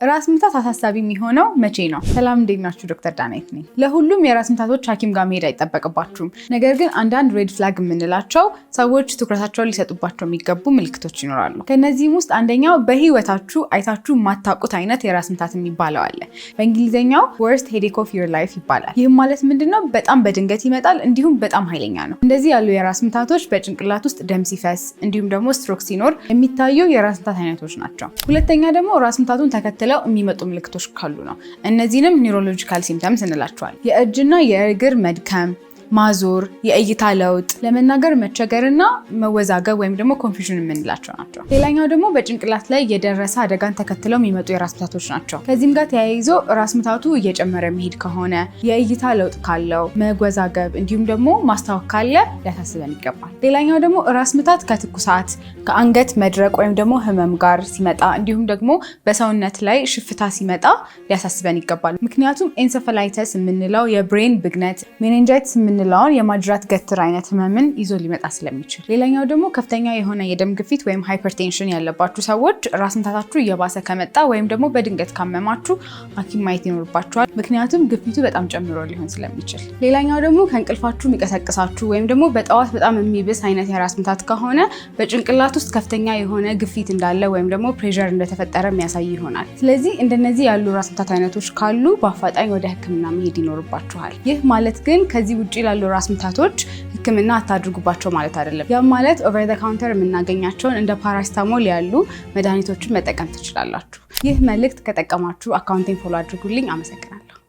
ራስ ምታት አሳሳቢ የሚሆነው መቼ ነው? ሰላም እንዴት ናችሁ? ዶክተር ዳናይት ነኝ። ለሁሉም የራስ ምታቶች ሐኪም ጋር መሄድ አይጠበቅባችሁም። ነገር ግን አንዳንድ ሬድ ፍላግ የምንላቸው ሰዎች ትኩረታቸውን ሊሰጡባቸው የሚገቡ ምልክቶች ይኖራሉ። ከነዚህም ውስጥ አንደኛው በህይወታችሁ አይታችሁ የማታውቁት አይነት የራስ ምታት የሚባለው አለ። በእንግሊዝኛው worst headache of your life ይባላል። ይህም ማለት ምንድነው? በጣም በድንገት ይመጣል፣ እንዲሁም በጣም ኃይለኛ ነው። እንደዚህ ያሉ የራስ ምታቶች በጭንቅላት ውስጥ ደም ሲፈስ እንዲሁም ደግሞ ስትሮክ ሲኖር የሚታዩ የራስ ምታት አይነቶች ናቸው። ሁለተኛ ደግሞ ራስ ምታቱን ተከትለው የሚመጡ ምልክቶች ካሉ ነው። እነዚህንም ኒውሮሎጂካል ሲምፕተምስ እንላቸዋለን። የእጅና የእግር መድከም፣ ማዞር፣ የእይታ ለውጥ፣ ለመናገር መቸገርና መወዛገብ ወይም ደግሞ ኮንፊውዥን የምንላቸው ናቸው። ሌላኛው ደግሞ በጭንቅላት ላይ የደረሰ አደጋን ተከትለው የሚመጡ የራስ ምታቶች ናቸው። ከዚህም ጋር ተያይዞ ራስ ምታቱ እየጨመረ መሄድ ከሆነ፣ የእይታ ለውጥ ካለው፣ መወዛገብ እንዲሁም ደግሞ ማስታወክ ካለ ሊያሳስበን ይገባል። ሌላኛው ደግሞ ራስ ምታት ከትኩሳት፣ ከአንገት መድረቅ ወይም ደግሞ ህመም ጋር ሲመጣ እንዲሁም ደግሞ በሰውነት ላይ ሽፍታ ሲመጣ ሊያሳስበን ይገባል። ምክንያቱም ኤንሴፋላይተስ የምንለው የብሬን ብግነት፣ ሜኒንጃይትስ የምንለውን የማጅራት ገትር አይነት ህመምን ይዞ ሊመጣ ስለሚችል። ሌላኛው ደግሞ ከፍተኛ የሆነ የደም ግፊት ወይም ሃይፐርቴንሽን ያለባችሁ ሰዎች ራስ ምታታችሁ እየባሰ ከመጣ ወይም ደግሞ በድንገት ካመማችሁ ሐኪም ማየት ይኖርባችኋል። ምክንያቱም ግፊቱ በጣም ጨምሮ ሊሆን ስለሚችል። ሌላኛው ደግሞ ከእንቅልፋችሁ የሚቀሰቅሳችሁ ወይም ደግሞ በጠዋት በጣም የሚብስ አይነት የራስ ምታት ከሆነ በጭንቅላት ውስጥ ከፍተኛ የሆነ ግፊት እንዳለ ወይም ደግሞ ፕሬሸር እንደተፈጠረ የሚያሳይ ይሆናል። ስለዚህ እንደነዚህ ያሉ ራስ ምታት አይነቶች ካሉ በአፋጣኝ ወደ ህክምና መሄድ ይኖርባችኋል። ይህ ማለት ግን ከዚህ ውጪ ላሉ ራስ ምታቶች ህክምና አታድርጉባቸው ማለት አይደለም። ያም ማለት ኦቨር ዘ ካውንተር የምናገኛቸውን እንደ ፓራሲታሞል ያሉ መድኃኒቶችን መጠቀም ትችላላችሁ። ይህ መልእክት ከጠቀማችሁ አካውንቴን ፎሎ አድርጉልኝ። አመሰግናለሁ።